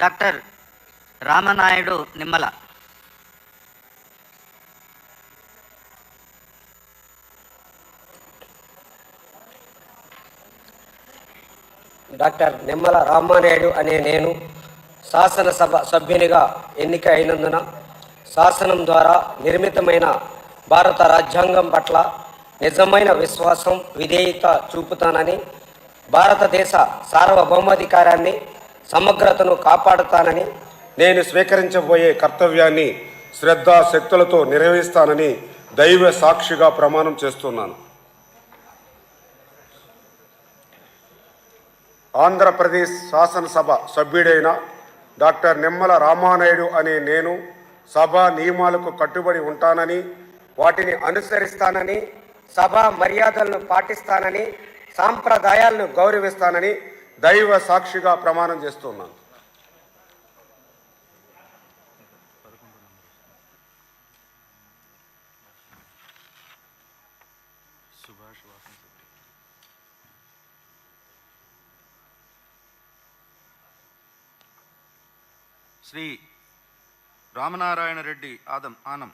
Doctor Rama Naidu Nimmala, doctor Nimmala Ramanaidu అనే నేను శాసనసభ సభ్యునిగా ఎన్నిక అయినందున శాసనం ద్వారా నిర్మితమైన భారత రాజ్యాంగం పట్ల నిజమైన విశ్వాసం, విధేయత చూపుతానని, భారతదేశ సార్వభౌమాధికారాన్ని, సమగ్రతను కాపాడుతానని, నేను స్వీకరించబోయే కర్తవ్యాన్ని శ్రద్ధాశక్తులతో నిర్వహిస్తానని దైవ సాక్షిగా ప్రమాణం చేస్తున్నాను. ఆంధ్రప్రదేశ్ శాసనసభ సభ్యుడైన డాక్టర్ నిమ్మల రామానాయుడు అనే నేను సభా నియమాలకు కట్టుబడి ఉంటానని, వాటిని అనుసరిస్తానని, సభా మర్యాదలను పాటిస్తానని, సాంప్రదాయాలను గౌరవిస్తానని దైవ సాక్షిగా ప్రమాణం చేస్తున్నాను. శ్రీ రామనారాయణ రెడ్డి ఆనం